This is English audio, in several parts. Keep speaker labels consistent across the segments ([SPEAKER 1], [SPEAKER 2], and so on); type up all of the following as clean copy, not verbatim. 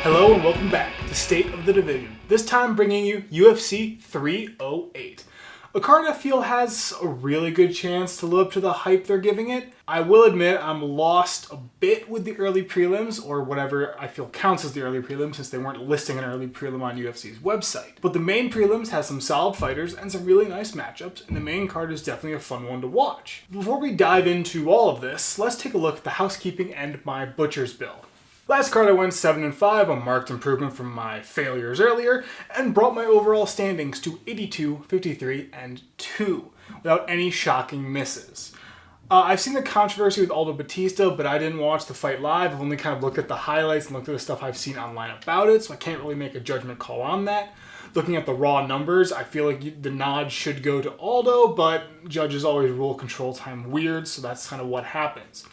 [SPEAKER 1] Hello and welcome back to State of the Division, this time bringing you UFC 308. A card I feel has a really good chance to live up to the hype they're giving it. I will admit I'm lost a bit with the early prelims, or whatever I feel counts as the early prelims, since they weren't listing an early prelim on UFC's website. But the main prelims has some solid fighters and some really nice matchups, and the main card is definitely a fun one to watch. Before we dive into all of this, let's take a look at the housekeeping and my butcher's bill. Last card I went 7-5, a marked improvement from my failures earlier, and brought my overall standings to 82, 53, and 2, without any shocking misses. I've seen the controversy with Aldo Batista, but I didn't watch the fight live. I've only kind of looked at the highlights and looked at the stuff I've seen online about it, so I can't really make a judgment call on that. Looking at the raw numbers, I feel like the nod should go to Aldo, but judges always rule control time weird, so that's kind of what happens.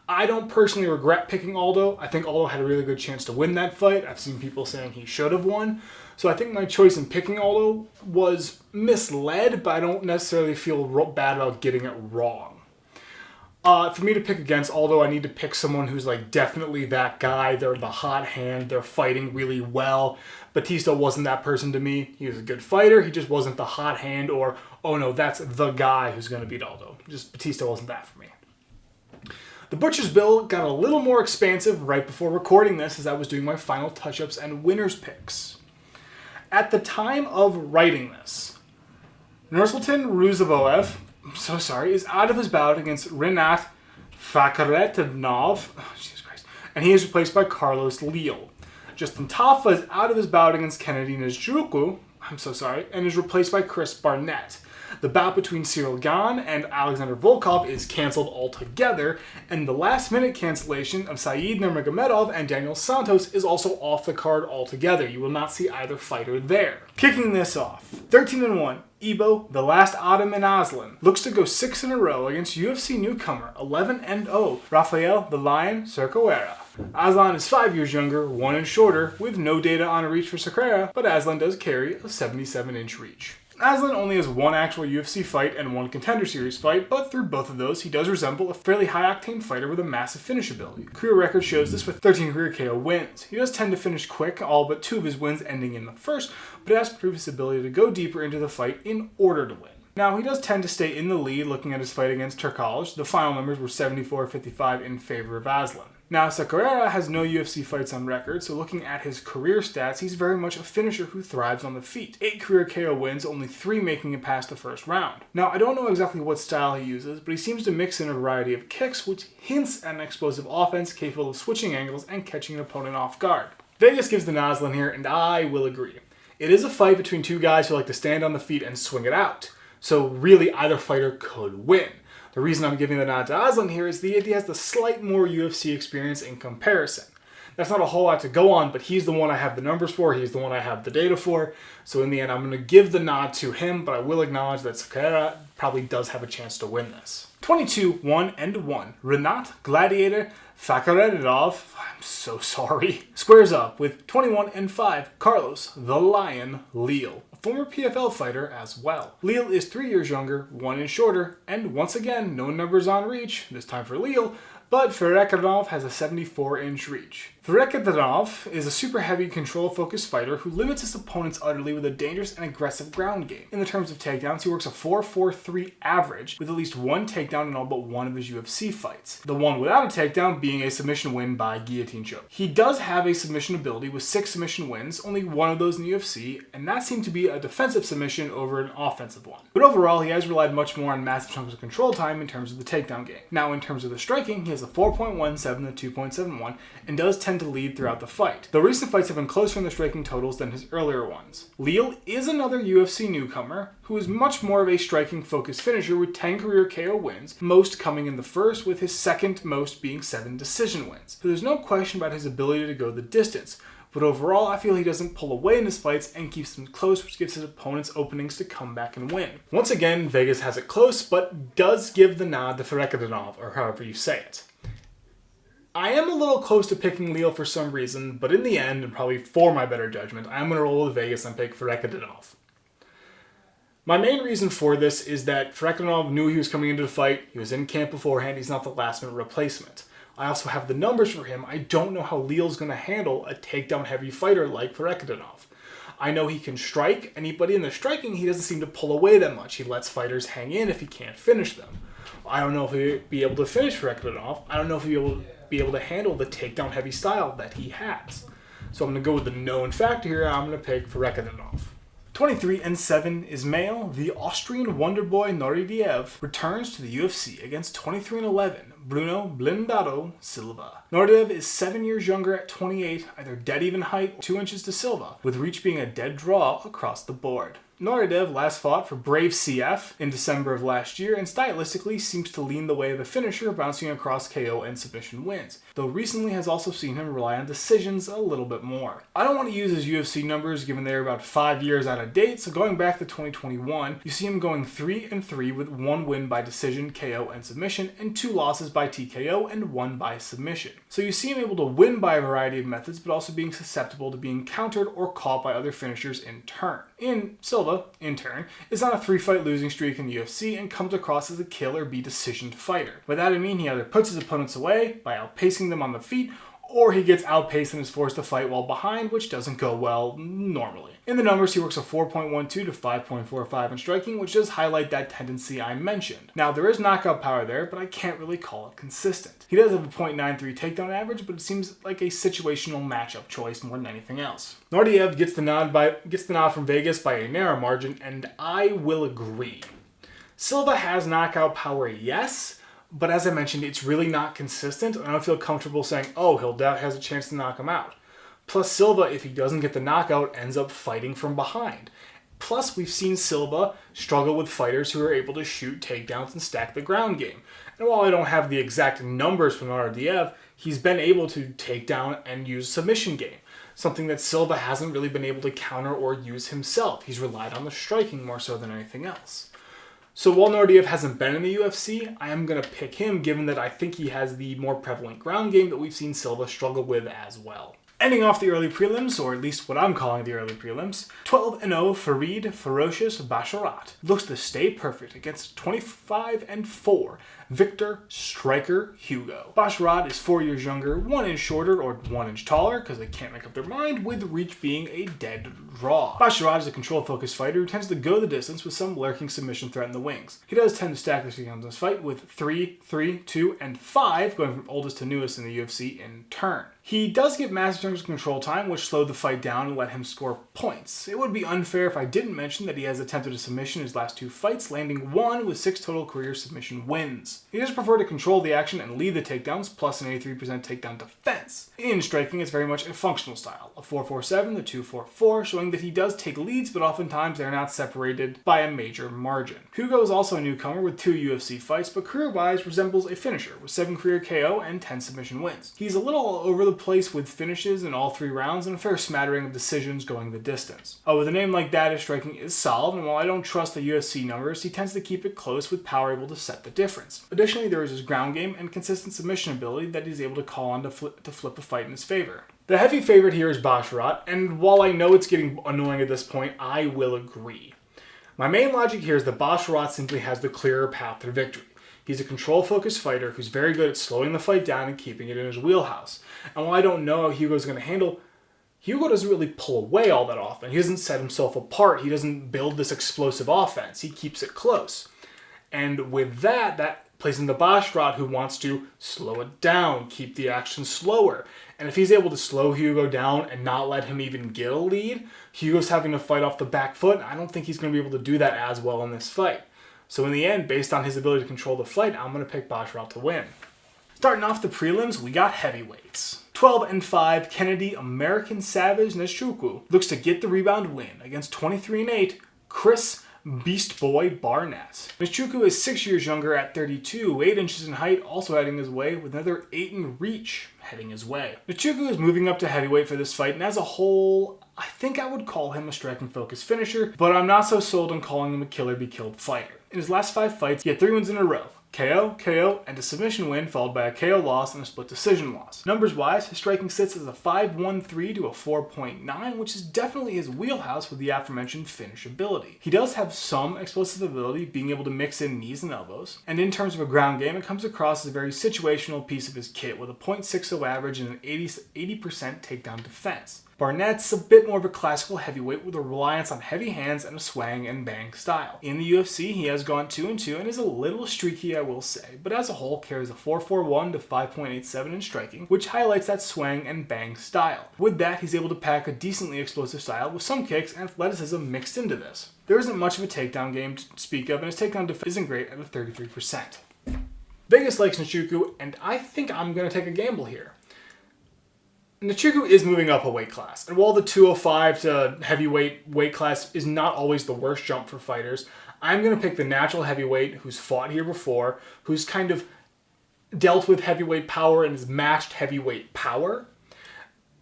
[SPEAKER 1] I don't personally regret picking Aldo. I think Aldo had a really good chance to win that fight. I've seen people saying he should have won. So I think my choice in picking Aldo was misled, but I don't necessarily feel bad about getting it wrong. For me to pick against Aldo, I need to pick someone who's like definitely that guy. They're the hot hand. They're fighting really well. Batista wasn't that person to me. He was a good fighter. He just wasn't the hot hand or, oh no, that's the guy who's going to beat Aldo. Just Batista wasn't that for me. The Butcher's Bill got a little more expansive right before recording this as I was doing my final touch-ups and winners picks. At the time of writing this, Nursultan Ruziboev, is out of his bout against Rinat Fakhretdinov, Jesus Christ, and he is replaced by Carlos Leal. Justin Tafa is out of his bout against Kennedy Nzechukwu, and is replaced by Chris Barnett. The bout between Cyril Gane and Alexander Volkov is cancelled altogether, and the last-minute cancellation of Said Nurmagomedov and Daniel Santos is also off the card altogether. You will not see either fighter there. Kicking this off, 13-1, Ibo, the last Ottoman Aslan, looks to go 6 in a row against UFC newcomer 11-0, Rafael the Lion Cerqueira. Aslan is 5 years younger, 1 inch shorter, with no data on a reach for Cerqueira, but Aslan does carry a 77-inch reach. Aslan only has one actual UFC fight and one Contender Series fight, but through both of those, he does resemble a fairly high-octane fighter with a massive finish ability. Career record shows this with 13 career KO wins. He does tend to finish quick, all but 2 of his wins ending in the first, but has proved his ability to go deeper into the fight in order to win. Now, he does tend to stay in the lead looking at his fight against Turkalj. The final numbers were 74-55 in favor of Aslan. Now, Cerqueira has no UFC fights on record, so looking at his career stats, he's very much a finisher who thrives on the feet. 8 career KO wins, only 3 making it past the first round. Now, I don't know exactly what style he uses, but he seems to mix in a variety of kicks, which hints at an explosive offense capable of switching angles and catching an opponent off guard. Vegas gives the Aslan here, and I will agree. It is a fight between two guys who like to stand on the feet and swing it out, so really either fighter could win. The reason I'm giving the nod to Aslan here is he has the slight more UFC experience in comparison. That's not a whole lot to go on, but he's the one I have the numbers for, he's the one I have the data for, so in the end I'm going to give the nod to him, but I will acknowledge that Cerqueira probably does have a chance to win this. 22-1-1, Rinat Gladiator Fakhretdinov, I'm so sorry, squares up with 21-5, Carlos the Lion Leal. Former PFL fighter as well. Leal is 3 years younger, 1 inch shorter, and once again, no numbers on reach, this time for Leal, but Fakhretdinov has a 74-inch reach. Fakhretdinov is a super heavy control-focused fighter who limits his opponents utterly with a dangerous and aggressive ground game. In the terms of takedowns, he works a 4.43 average with at least 1 takedown in all but 1 of his UFC fights. The one without a takedown being a submission win by guillotine choke. He does have a submission ability with 6 submission wins, only 1 of those in the UFC, and that seemed to be a defensive submission over an offensive one. But overall, he has relied much more on massive chunks of control time in terms of the takedown game. Now, in terms of the striking, he has a 4.17 to 2.71 and does tend to lead throughout the fight. The recent fights have been closer in the striking totals than his earlier ones. Leal is another UFC newcomer who is much more of a striking-focused finisher with 10 career KO wins, most coming in the first, with his second most being 7 decision wins. So there's no question about his ability to go the distance. But overall, I feel he doesn't pull away in his fights and keeps them close, which gives his opponents openings to come back and win. Once again, Vegas has it close, but does give the nod to Fakhretdinov, or however you say it. I am a little close to picking Leal for some reason, but in the end, and probably for my better judgment, I'm going to roll with Vegas and pick Fakhretdinov. My main reason for this is that Fakhretdinov knew he was coming into the fight, he was in camp beforehand, he's not the last-minute replacement. I also have the numbers for him. I don't know how Leal's going to handle a takedown heavy fighter like Fakhretdinov. I know he can strike anybody in the striking. He doesn't seem to pull away that much. He lets fighters hang in if he can't finish them. I don't know if he'll be able to finish Fakhretdinov. I don't know if he'll be able to handle the takedown heavy style that he has. So I'm going to go with the known factor here. I'm going to pick Fakhretdinov. 23-7 Ismail, the Austrian wonderboy Naurdiev, returns to the UFC against 23-11 Bruno Blindado Silva. Naurdiev is 7 years younger at 28, either dead even height or 2 inches to Silva, with reach being a dead draw across the board. Naurdiev last fought for Brave CF in December of last year and stylistically seems to lean the way of a finisher, bouncing across KO and submission wins, though recently has also seen him rely on decisions a little bit more. I don't want to use his UFC numbers given they're about 5 years out of date, so going back to 2021, you see him going 3-3 with 1 win by decision, KO, and submission, and 2 losses by TKO and 1 by submission. So you see him able to win by a variety of methods, but also being susceptible to being countered or caught by other finishers in turn. Silva, in turn, is on a 3-fight losing streak in the UFC and comes across as a kill or be decisioned fighter. By that I mean he either puts his opponents away by outpacing them on the feet, or he gets outpaced and is forced to fight while behind, which doesn't go well normally. In the numbers, he works a 4.12 to 5.45 in striking, which does highlight that tendency I mentioned. Now, there is knockout power there, but I can't really call it consistent. He does have a .93 takedown average, but it seems like a situational matchup choice more than anything else. Naurdiev gets the nod from Vegas by a narrow margin, and I will agree. Silva has knockout power, yes, but as I mentioned, it's really not consistent, and I don't feel comfortable saying, oh, he'll has a chance to knock him out. Plus, Silva, if he doesn't get the knockout, ends up fighting from behind. Plus, we've seen Silva struggle with fighters who are able to shoot takedowns and stack the ground game. And while I don't have the exact numbers from Naurdiev, he's been able to take down and use submission game, something that Silva hasn't really been able to counter or use himself. He's relied on the striking more so than anything else. So while Naurdiev hasn't been in the UFC, I am going to pick him given that I think he has the more prevalent ground game that we've seen Silva struggle with as well. Ending off the early prelims, or at least what I'm calling the early prelims, 12-0 Farid Ferocious Basharat looks to stay perfect against 25-4 Victor Striker Hugo. Basharat is 4 years younger, 1 inch shorter or 1 inch taller because they can't make up their mind, with reach being a dead draw. Basharat is a control-focused fighter who tends to go the distance with some lurking submission threat in the wings. He does tend to stack this in this fight with 3, 3, 2, and 5 going from oldest to newest in the UFC in turn. He does get massive chunks of control time, which slowed the fight down and let him score points. It would be unfair if I didn't mention that he has attempted a submission in his last 2 fights, landing 1 with 6 total career submission wins. He does prefer to control the action and lead the takedowns, plus an 83% takedown defense. In striking, it's very much a functional style, a 4-4-7 to 2-4-4, showing that he does take leads, but oftentimes they're not separated by a major margin. Hugo is also a newcomer with 2 UFC fights, but career-wise resembles a finisher, with 7 career KO and 10 submission wins. He's a little all over the place with finishes in all 3 rounds and a fair smattering of decisions going the distance. With a name like that, his striking is solid, and while I don't trust the UFC numbers, he tends to keep it close with power able to set the difference. Additionally, there is his ground game and consistent submission ability that he's able to call on to flip a fight in his favor. The heavy favorite here is Basharat, and while I know it's getting annoying at this point, I will agree. My main logic here is that Basharat simply has the clearer path to victory. He's a control-focused fighter who's very good at slowing the fight down and keeping it in his wheelhouse. And while I don't know how Hugo's going to handle, Hugo doesn't really pull away all that often. He doesn't set himself apart. He doesn't build this explosive offense. He keeps it close. And with that, that plays into Basharat, who wants to slow it down, keep the action slower. And if he's able to slow Hugo down and not let him even get a lead, Hugo's having to fight off the back foot. I don't think he's going to be able to do that as well in this fight. So in the end, based on his ability to control the fight, I'm going to pick Basharat to win. Starting off the prelims, we got heavyweights. 12-5 Kennedy American Savage Nzechukwu looks to get the rebound win against 23-8 Chris Beast Boy Barnett. Nzechukwu is 6 years younger at 32, 8 inches in height, also heading his way, with another 8 in reach heading his way. Nzechukwu is moving up to heavyweight for this fight, and as a whole, I think I would call him a striking-focused finisher, but I'm not so sold on calling him a killer-be-killed fighter. In his last 5 fights, he had 3 wins in a row, KO, KO, and a submission win followed by a KO loss and a split decision loss. Numbers-wise, his striking sits as a 5.13 to a 4.9, which is definitely his wheelhouse with the aforementioned finish ability. He does have some explosive ability, being able to mix in knees and elbows, and in terms of a ground game, it comes across as a very situational piece of his kit with a .60 average and an 80% takedown defense. Barnett's a bit more of a classical heavyweight with a reliance on heavy hands and a swang and bang style. In the UFC, he has gone 2-2 and is a little streaky, I will say, but as a whole carries a 4.41 to 5.87 in striking, which highlights that swang and bang style. With that, he's able to pack a decently explosive style with some kicks and athleticism mixed into this. There isn't much of a takedown game to speak of, and his takedown defense isn't great at a 33%. Vegas likes Nzechukwu, and I think I'm going to take a gamble here. Nzechukwu is moving up a weight class, and while the 205 to heavyweight weight class is not always the worst jump for fighters, I'm going to pick the natural heavyweight who's fought here before, who's kind of dealt with heavyweight power and has matched heavyweight power.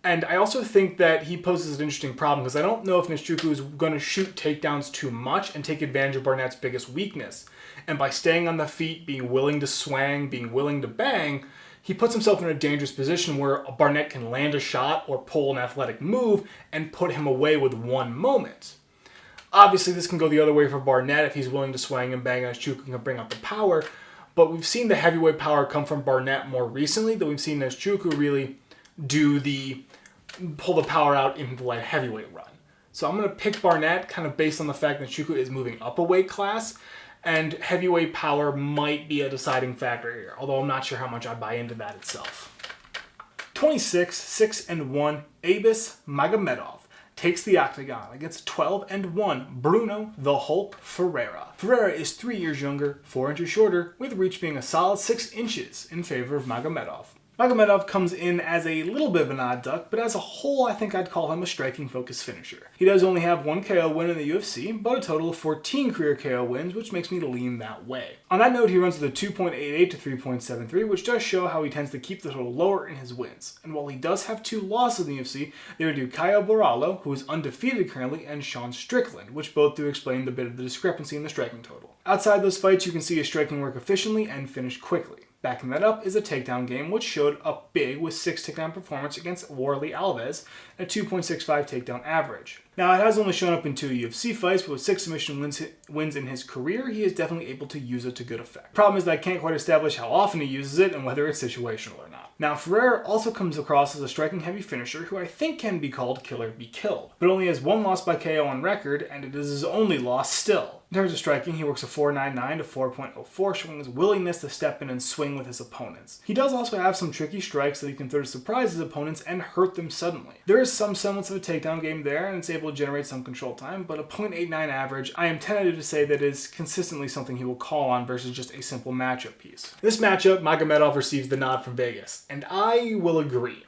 [SPEAKER 1] And I also think that he poses an interesting problem because I don't know if Nzechukwu is going to shoot takedowns too much and take advantage of Barnett's biggest weakness. And by staying on the feet, being willing to swang, being willing to bang, he puts himself in a dangerous position where Barnett can land a shot or pull an athletic move and put him away with one moment. Obviously, this can go the other way for Barnett if he's willing to swing and bang, and Nzechukwu can bring up the power. But we've seen the heavyweight power come from Barnett more recently, though we've seen Nzechukwu really pull the power out in the light heavyweight run. So I'm going to pick Barnett kind of based on the fact that Nzechukwu is moving up a weight class, and heavyweight power might be a deciding factor here, although I'm not sure how much I buy into that itself. 26, 6-1, Abus Magomedov takes the octagon against 12-1, Bruno the Hulk Ferreira. Ferreira is 3 years younger, 4 inches shorter, with reach being a solid 6 inches in favor of Magomedov. Magomedov comes in as a little bit of an odd duck, but as a whole, I think I'd call him a striking-focused finisher. He does only have 1 KO win in the UFC, but a total of 14 career KO wins, which makes me lean that way. On that note, he runs with a 2.88 to 3.73, which does show how he tends to keep the total lower in his wins. And while he does have 2 losses in the UFC, they are due Caio Borralho, who is undefeated currently, and Sean Strickland, which both do explain the bit of the discrepancy in the striking total. Outside those fights, you can see his striking work efficiently and finish quickly. Backing that up is a takedown game, which showed up big with 6 takedown performance against Warley Alves and a 2.65 takedown average. Now, it has only shown up in 2 UFC fights, but with 6 submission wins in his career, he is definitely able to use it to good effect. Problem is that I can't quite establish how often he uses it and whether it's situational or not. Now, Ferreira also comes across as a striking heavy finisher who I think can be called killer be killed, but only has 1 loss by KO on record, and it is his only loss still. In terms of striking, he works a 4.99 to 4.04, showing his willingness to step in and swing with his opponents. He does also have some tricky strikes that he can throw to surprise his opponents and hurt them suddenly. There is some semblance of a takedown game there, and it's able to generate some control time, but a .89 average, I am tentative to say that is consistently something he will call on versus just a simple matchup piece. This matchup, Magomedov receives the nod from Vegas, and I will agree.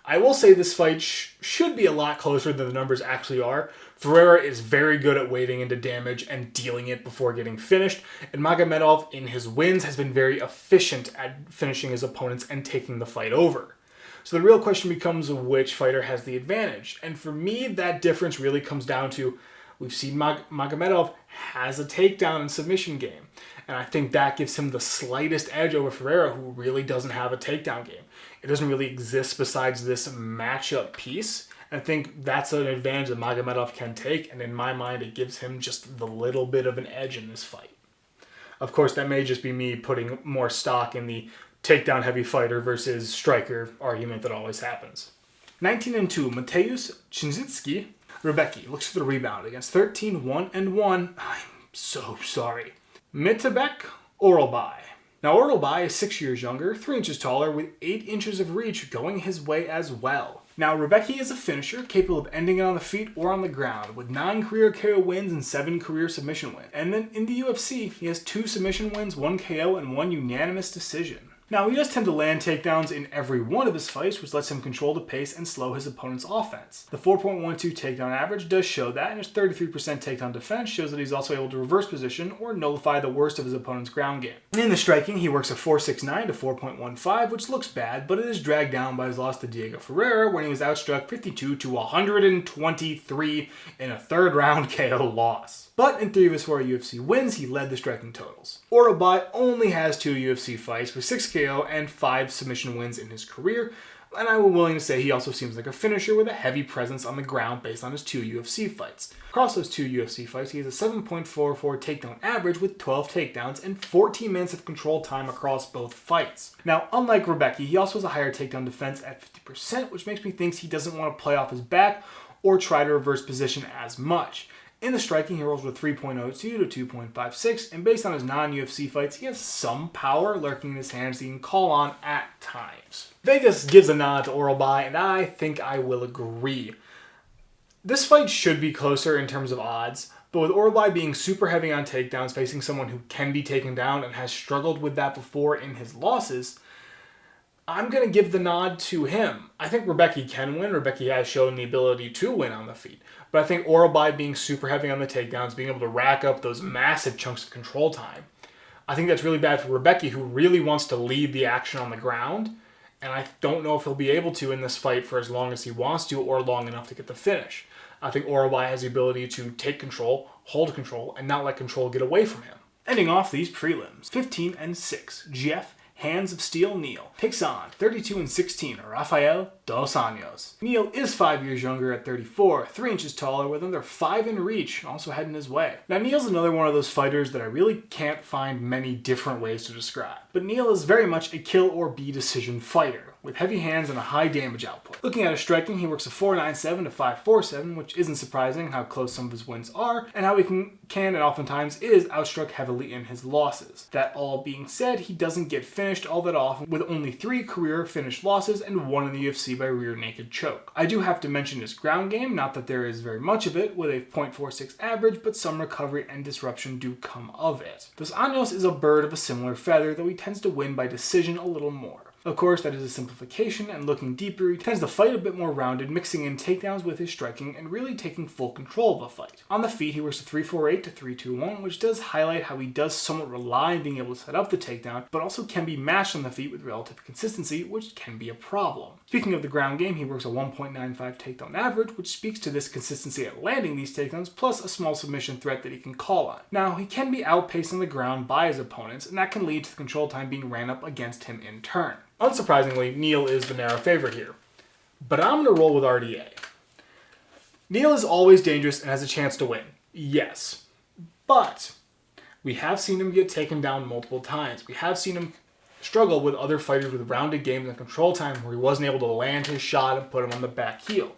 [SPEAKER 1] I will say this fight should be a lot closer than the numbers actually are. Ferreira is very good at wading into damage and dealing it before getting finished, and Magomedov, in his wins, has been very efficient at finishing his opponents and taking the fight over. So the real question becomes which fighter has the advantage, and for me, that difference really comes down to we've seen Magomedov has a takedown and submission game, and I think that gives him the slightest edge over Ferreira, who really doesn't have a takedown game. It doesn't really exist besides this matchup piece. I think that's an advantage that Magomedov can take, and in my mind, it gives him just the little bit of an edge in this fight. Of course, that may just be me putting more stock in the takedown heavy fighter versus striker argument that always happens. 19-2, Mateusz Chinzicki, Rebecki looks for the rebound against 13-1-1. I'm so sorry. Mitebek Orolbai. Now, Orolbai is 6 years younger, 3 inches taller, with 8 inches of reach going his way as well. Now, Rebecki is a finisher capable of ending it on the feet or on the ground, with 9 career KO wins and 7 career submission wins. And then in the UFC, he has 2 submission wins, 1 KO, and 1 unanimous decision. Now, he does tend to land takedowns in every one of his fights, which lets him control the pace and slow his opponent's offense. The 4.12 takedown average does show that, and his 33% takedown defense shows that he's also able to reverse position or nullify the worst of his opponent's ground game. In the striking, he works a 4.69 to 4.15, which looks bad, but it is dragged down by his loss to Diego Ferreira when he was outstruck 52 to 123 in a third round KO loss. but in 3 of his 4 UFC wins, he led the striking totals. Orolbai only has 2 UFC fights with 6 KO and 5 submission wins in his career, and I'm willing to say he also seems like a finisher with a heavy presence on the ground based on his 2 UFC fights. Across those 2 UFC fights, he has a 7.44 takedown average with 12 takedowns and 14 minutes of control time across both fights. Now, unlike Rebecki, he also has a higher takedown defense at 50%, which makes me think he doesn't want to play off his back or try to reverse position as much. In the striking, he rolls with 3.02 to 2.56, and based on his non-UFC fights, he has some power lurking in his hands that he can call on at times. Vegas gives a nod to Orolbai, and I think I will agree. This fight should be closer in terms of odds, but with Orolbai being super heavy on takedowns, facing someone who can be taken down and has struggled with that before in his losses, I'm going to give the nod to him. I think Rebecki can win. Rebecki has shown the ability to win on the feet. But I think Orolbai being super heavy on the takedowns, being able to rack up those massive chunks of control time, I think that's really bad for Rebecki, who really wants to lead the action on the ground. And I don't know if he'll be able to in this fight for as long as he wants to or long enough to get the finish. I think Orolbai has the ability to take control, hold control, and not let control get away from him. Ending off these prelims, 15-6, Jeff Hands of Steel Neal takes on 32-16 Rafael Dos Anjos. Neal is 5 years younger at 34, 3 inches taller with another 5 in reach, also heading his way. Now Neal's another one of those fighters that I really can't find many different ways to describe, but Neal is very much a kill or be decision fighter, with heavy hands and a high damage output. Looking at his striking, he works a 4.97 to 5.47, which isn't surprising how close some of his wins are, and how he can and oftentimes is outstruck heavily in his losses. That all being said, he doesn't get finished all that often, with only 3 career finished losses and 1 in the UFC by rear naked choke. I do have to mention his ground game, not that there is very much of it, with a 0.46 average, but some recovery and disruption do come of it. Dos Anjos is a bird of a similar feather, though he tends to win by decision a little more. Of course, that is a simplification, and looking deeper, he tends to fight a bit more rounded, mixing in takedowns with his striking and really taking full control of a fight. On the feet, he works a 3.48 to 3.21, which does highlight how he does somewhat rely on being able to set up the takedown, but also can be matched on the feet with relative consistency, which can be a problem. Speaking of the ground game, he works a 1.95 takedown average, which speaks to this consistency at landing these takedowns, plus a small submission threat that he can call on. Now, he can be outpaced on the ground by his opponents, and that can lead to the control time being ran up against him in turn. Unsurprisingly, Neal is the narrow favorite here, but I'm going to roll with RDA. Neal is always dangerous and has a chance to win, yes, but we have seen him get taken down multiple times. We have seen him struggle with other fighters with rounded games and control time where he wasn't able to land his shot and put him on the back heel.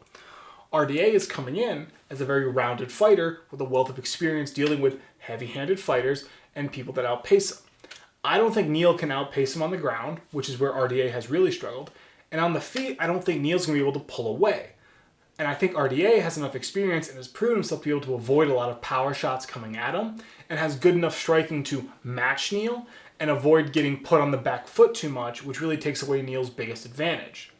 [SPEAKER 1] RDA is coming in as a very rounded fighter with a wealth of experience dealing with heavy-handed fighters and people that outpace him. I don't think Neal can outpace him on the ground, which is where RDA has really struggled. And on the feet, I don't think Neal's going to be able to pull away. And I think RDA has enough experience and has proven himself to be able to avoid a lot of power shots coming at him, and has good enough striking to match Neal and avoid getting put on the back foot too much, which really takes away Neal's biggest advantage.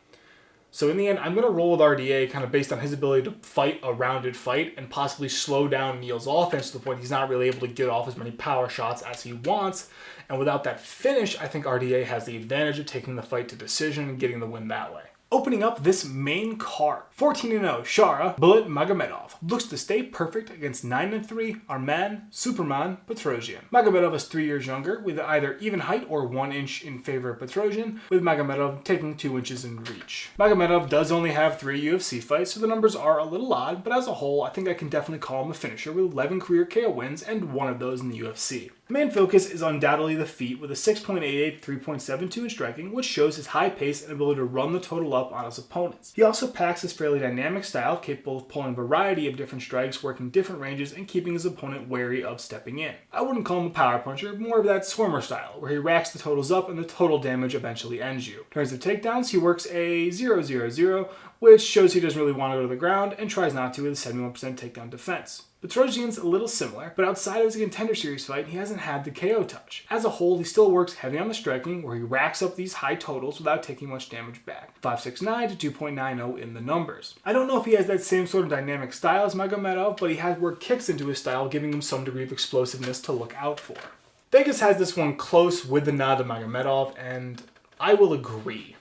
[SPEAKER 1] So in the end, I'm going to roll with RDA kind of based on his ability to fight a rounded fight and possibly slow down Neal's offense to the point he's not really able to get off as many power shots as he wants. And without that finish, I think RDA has the advantage of taking the fight to decision and getting the win that way. Opening up this main card, 14-0 Shara Bullet Magomedov looks to stay perfect against 9-3 Arman Superman Petrosyan. Magomedov is 3 years younger, with either even height or 1 inch in favor of Petrosyan, with Magomedov taking 2 inches in reach. Magomedov does only have 3 UFC fights, so the numbers are a little odd, but as a whole, I think I can definitely call him a finisher with 11 career KO wins and 1 of those in the UFC. The main focus is undoubtedly the feet, with a 6.88 to 3.72 in striking, which shows his high pace and ability to run the total up on his opponents. He also packs his fairly dynamic style, capable of pulling a variety of different strikes, working different ranges, and keeping his opponent wary of stepping in. I wouldn't call him a power puncher, more of that swimmer style, where he racks the totals up and the total damage eventually ends you. In terms of takedowns, he works a 0-0-0, which shows he doesn't really want to go to the ground and tries not to with a 71% takedown defense. Petrosyan's a little similar, but outside of his Contender Series fight, he hasn't had the KO touch. As a whole, he still works heavy on the striking, where he racks up these high totals without taking much damage back. 5.69 to 2.90 in the numbers. I don't know if he has that same sort of dynamic style as Magomedov, but he has worked kicks into his style, giving him some degree of explosiveness to look out for. Vegas has this one close with the nod to Magomedov, and I will agree.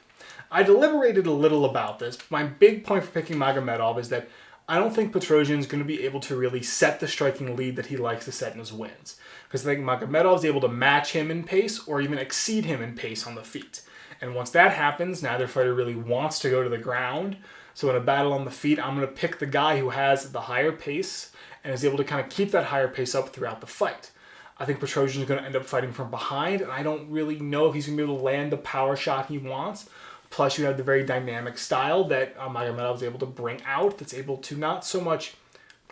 [SPEAKER 1] I deliberated a little about this. My big point for picking Magomedov is that I don't think Petrosyan is going to be able to really set the striking lead that he likes to set in his wins. Because I think Magomedov is able to match him in pace or even exceed him in pace on the feet. And once that happens, neither fighter really wants to go to the ground. So in a battle on the feet, I'm going to pick the guy who has the higher pace and is able to kind of keep that higher pace up throughout the fight. I think Petrosyan is going to end up fighting from behind, and I don't really know if he's going to be able to land the power shot he wants. Plus, you have the very dynamic style that Magomedov is able to bring out, that's able to not so much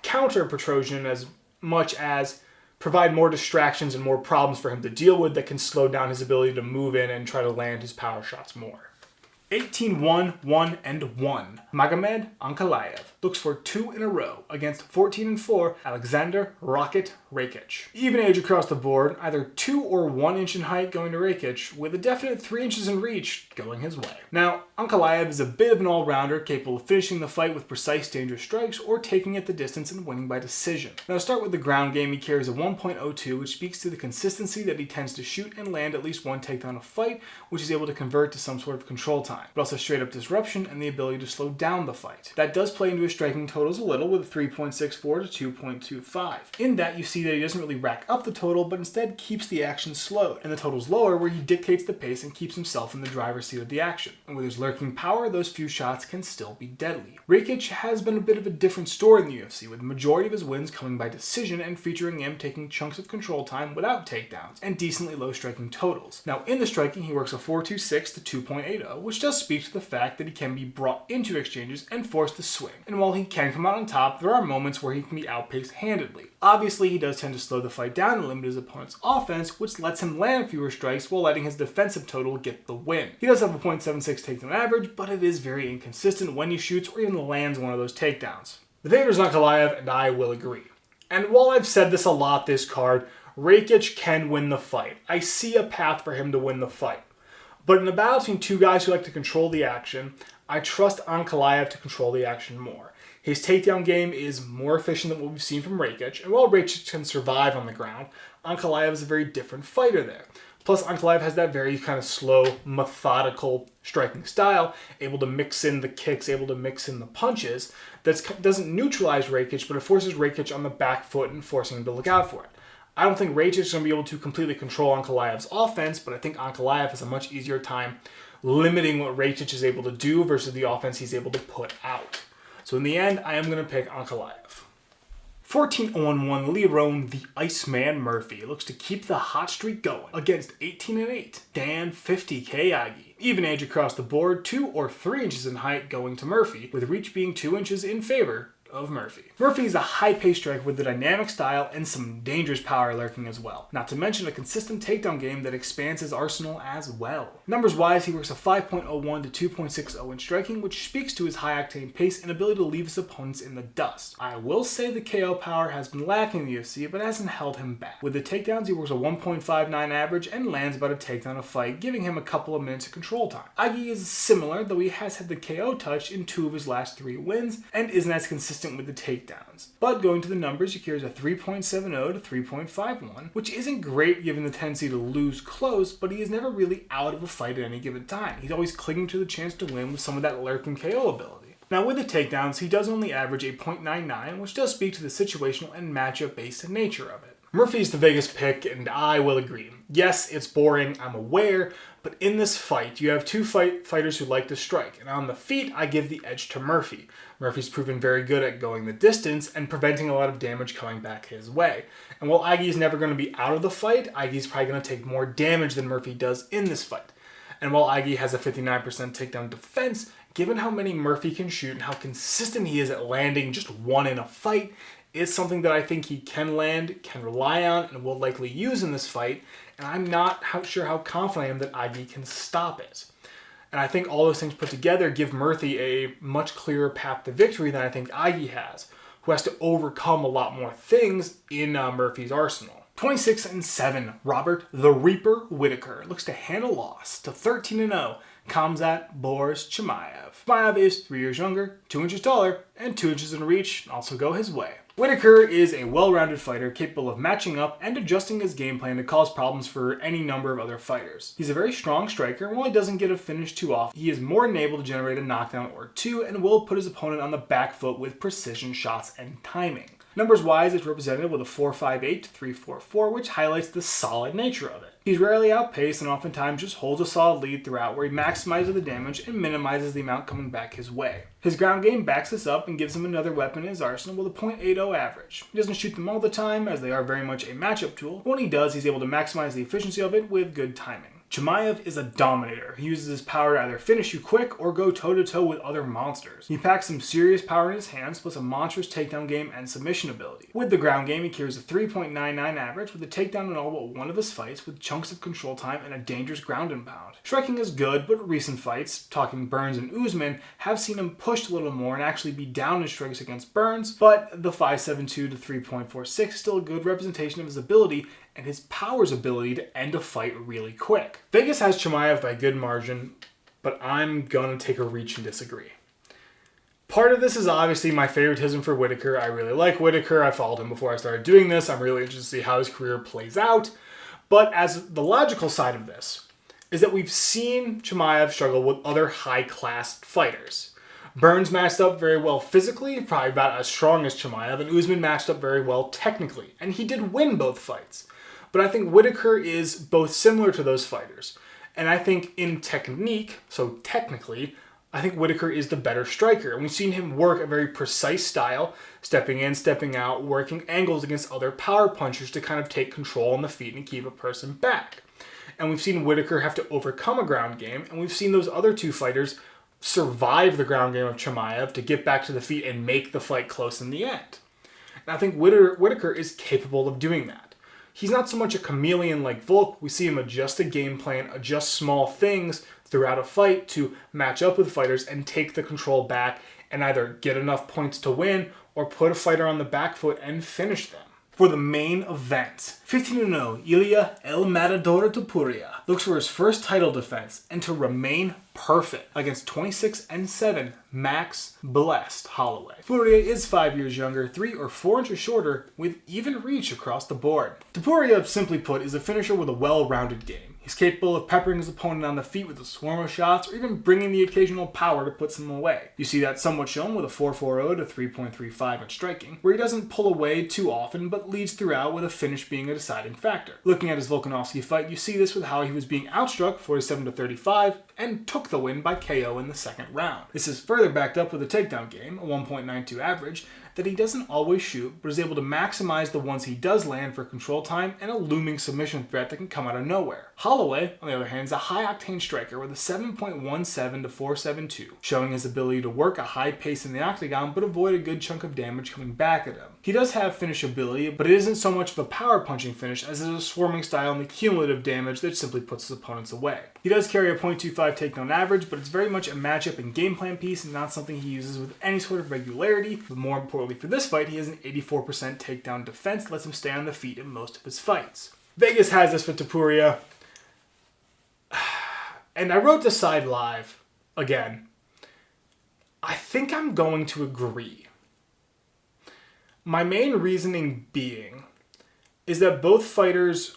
[SPEAKER 1] counter Petrosyan as much as provide more distractions and more problems for him to deal with that can slow down his ability to move in and try to land his power shots more. 18-1, 1-1. Magomed Ankalaev looks for 2 in a row against 14-4 Alexander Rakic. Even age across the board, either 2 or 1 inch in height going to Rakic, with a definite 3 inches in reach going his way. Now, Ankalaev is a bit of an all-rounder, capable of finishing the fight with precise, dangerous strikes or taking it the distance and winning by decision. Now, to start with the ground game, he carries a 1.02, which speaks to the consistency that he tends to shoot and land at least one takedown a fight, which is able to convert to some sort of control time, but also straight up disruption and the ability to slow down the fight. That does play into his striking totals a little, with a 3.64 to 2.25. In that, you see that he doesn't really rack up the total, but instead keeps the action slowed, and the total's lower where he dictates the pace and keeps himself in the driver's seat of the action. And with his lurking power, those few shots can still be deadly. Rakic has been a bit of a different story in the UFC, with the majority of his wins coming by decision and featuring him taking chunks of control time without takedowns, and decently low striking totals. Now, in the striking, he works a 4.26 to 2.80, which does speak to the fact that he can be brought into exchanges and forced to swing. And while he can come out on top, there are moments where he can be outpaced handedly. Obviously, he does tend to slow the fight down and limit his opponent's offense, which lets him land fewer strikes while letting his defensive total get the win. He does have a 0.76 takedown average, but it is very inconsistent when he shoots or even lands one of those takedowns. The favorite is Ankalaev, and I will agree. And while I've said this a lot this card, Rakic can win the fight. I see a path for him to win the fight. But in a battle between two guys who like to control the action, I trust Ankalaev to control the action more. His takedown game is more efficient than what we've seen from Rakic, and while Rakic can survive on the ground, Ankalaev is a very different fighter there. Plus, Ankalaev has that very kind of slow, methodical striking style, able to mix in the kicks, able to mix in the punches, that doesn't neutralize Rakic, but it forces Rakic on the back foot and forcing him to look out for it. I don't think Rakic is going to be able to completely control Ankalaev's offense, but I think Ankalaev has a much easier time limiting what Rakic is able to do versus the offense he's able to put out. So in the end, I am going to pick Ankalaev. 14-1, Leon the Iceman Murphy looks to keep the hot streak going against 18-8 Dan 50K Agi. Even age across the board, 2 or 3 inches in height going to Murphy, with reach being 2 inches in favor of Murphy. Murphy is a high-paced striker with a dynamic style and some dangerous power lurking as well. Not to mention a consistent takedown game that expands his arsenal as well. Numbers-wise, he works a 5.01 to 2.60 in striking, which speaks to his high-octane pace and ability to leave his opponents in the dust. I will say the KO power has been lacking in the UFC, but hasn't held him back. With the takedowns, he works a 1.59 average and lands about a takedown a fight, giving him a couple of minutes of control time. Agi is similar, though he has had the KO touch in 2 of his last 3 wins, and isn't as consistent with the takedowns. But going to the numbers, he carries a 3.70 to 3.51, which isn't great given the tendency to lose close, but he is never really out of a fight at any given time. He's always clinging to the chance to win with some of that lurking KO ability. Now with the takedowns, he does only average a 0.99, which does speak to the situational and matchup-based nature of it. Murphy's the Vegas pick, and I will agree. Yes, it's boring, I'm aware, but in this fight, you have two fighters who like to strike, and on the feet, I give the edge to Murphy. Murphy's proven very good at going the distance and preventing a lot of damage coming back his way. And while Agi's never going to be out of the fight, Agi's probably going to take more damage than Murphy does in this fight. And while Agi has a 59% takedown defense, given how many Murphy can shoot and how consistent he is at landing just one in a fight, is something that I think he can land, can rely on, and will likely use in this fight, and I'm not sure how confident I am that Agi can stop it. And I think all those things put together give Murphy a much clearer path to victory than I think Agi has, who has to overcome a lot more things in Murphy's arsenal. 26-7, Robert the Reaper Whittaker looks to hand a loss to 13-0 Khamzat Boris Chimaev. Chimaev is 3 years younger, 2 inches taller, and 2 inches in reach, also go his way. Whittaker is a well-rounded fighter capable of matching up and adjusting his game plan to cause problems for any number of other fighters. He's a very strong striker, and while he doesn't get a finish too often, he is more than able to generate a knockdown or two and will put his opponent on the back foot with precision shots and timing. Numbers-wise, it's represented with a 4.58 to 3.44, which highlights the solid nature of it. He's rarely outpaced and oftentimes just holds a solid lead throughout where he maximizes the damage and minimizes the amount coming back his way. His ground game backs this up and gives him another weapon in his arsenal with a .80 average. He doesn't shoot them all the time as they are very much a matchup tool, but when he does, he's able to maximize the efficiency of it with good timing. Chimaev is a dominator. He uses his power to either finish you quick or go toe-to-toe with other monsters. He packs some serious power in his hands, plus a monstrous takedown game and submission ability. With the ground game, he carries a 3.99 average with a takedown in all but one of his fights, with chunks of control time and a dangerous ground and pound. Striking is good, but recent fights, talking Burns and Usman, have seen him pushed a little more and actually be down in strikes against Burns, but the 5.72 to 3.46 is still a good representation of his ability and his power's ability to end a fight really quick. Vegas has Chimaev by a good margin, but I'm gonna take a reach and disagree. Part of this is obviously my favoritism for Whittaker. I really like Whittaker. I followed him before I started doing this. I'm really interested to see how his career plays out. But as the logical side of this is that we've seen Chimaev struggle with other high-class fighters. Burns matched up very well physically, probably about as strong as Chimaev, and Usman matched up very well technically, and he did win both fights. But I think Whittaker is both similar to those fighters. And I think in technique, so technically, I think Whittaker is the better striker. And we've seen him work a very precise style, stepping in, stepping out, working angles against other power punchers to kind of take control on the feet and keep a person back. And we've seen Whittaker have to overcome a ground game, and we've seen those other two fighters survive the ground game of Chimaev to get back to the feet and make the fight close in the end. And I think Whittaker is capable of doing that. He's not so much a chameleon like Volk. We see him adjust a game plan, adjust small things throughout a fight to match up with fighters and take the control back and either get enough points to win or put a fighter on the back foot and finish them. For the main event, 15-0 Ilia El Matador Topuria looks for his first title defense and to remain perfect against 26-7 Max Blessed Holloway. Topuria is 5 years younger, 3 or 4 inches shorter, with even reach across the board. Topuria, simply put, is a finisher with a well-rounded game. He's capable of peppering his opponent on the feet with a swarm of shots or even bringing the occasional power to put some away. You see that somewhat shown with a 4.40 to 3.35 in striking, where he doesn't pull away too often but leads throughout with a finish being a deciding factor. Looking at his Volkanovski fight, you see this with how he was being outstruck 47 to 35 and took the win by KO in the second round. This is further backed up with a takedown game, a 1.92 average, that he doesn't always shoot, but is able to maximize the ones he does land for control time and a looming submission threat that can come out of nowhere. Holloway, on the other hand, is a high-octane striker with a 7.17 to 4.72, showing his ability to work a high pace in the octagon but avoid a good chunk of damage coming back at him. He does have finishability, but it isn't so much of a power-punching finish as it is a swarming style and the cumulative damage that simply puts his opponents away. He does carry a 0.25 takedown average, but it's very much a matchup and game plan piece and not something he uses with any sort of regularity. But more importantly for this fight, he has an 84% takedown defense that lets him stay on the feet in most of his fights. Vegas has this for Topuria. And I wrote this side live again. I think I'm going to agree. My main reasoning being is that both fighters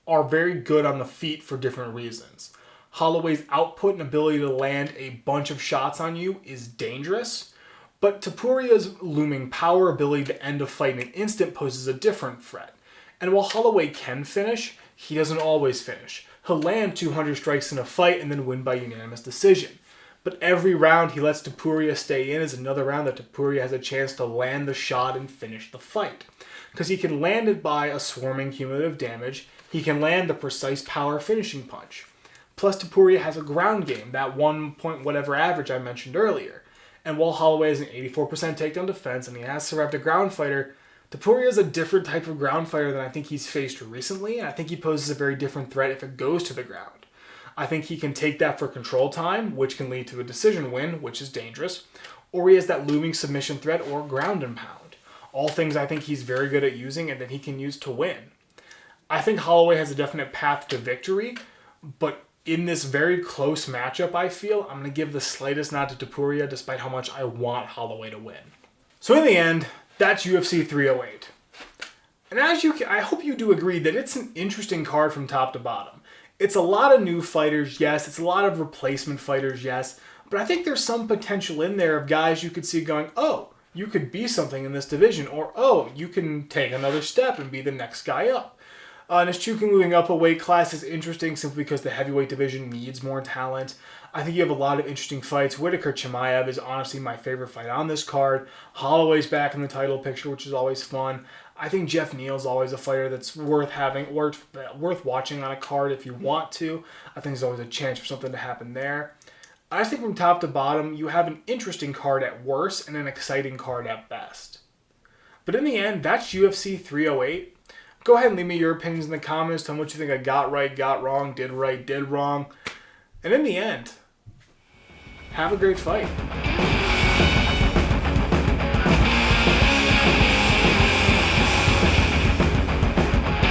[SPEAKER 1] are very good on the feet for different reasons. Holloway's output and ability to land a bunch of shots on you is dangerous, but Topuria's looming power, ability to end a fight in an instant poses a different threat. And while Holloway can finish, he doesn't always finish. He'll land 200 strikes in a fight and then win by unanimous decision. But every round he lets Topuria stay in is another round that Topuria has a chance to land the shot and finish the fight. Because he can land it by a swarming cumulative damage, he can land the precise power finishing punch. Plus Topuria has a ground game, that 1 point whatever average I mentioned earlier. And while Holloway has an 84% takedown defense and he has survived a ground fighter, Topuria is a different type of ground fighter than I think he's faced recently, and I think he poses a very different threat if it goes to the ground. I think he can take that for control time, which can lead to a decision win, which is dangerous, or he has that looming submission threat or ground and pound. All things I think he's very good at using and that he can use to win. I think Holloway has a definite path to victory, but in this very close matchup, I feel, I'm going to give the slightest nod to Topuria despite how much I want Holloway to win. So in the end, That's UFC 308. And I hope you do agree that it's an interesting card from top to bottom. It's a lot of new fighters, yes. It's a lot of replacement fighters, yes. But I think there's some potential in there of guys you could see going, oh, you could be something in this division. Or, oh, you can take another step and be the next guy up. Nzechukwu moving up a weight class is interesting simply because the heavyweight division needs more talent. I think you have a lot of interesting fights. Whittaker Chimaev is honestly my favorite fight on this card. Holloway's back in the title picture, which is always fun. I think Jeff Neal's always a fighter that's worth watching on a card if you want to. I think there's always a chance for something to happen there. I just think from top to bottom, you have an interesting card at worst and an exciting card at best. But in the end, that's UFC 308. Go ahead and leave me your opinions in the comments. Tell me what you think I got right, got wrong, did right, did wrong. And in the end, have a great fight.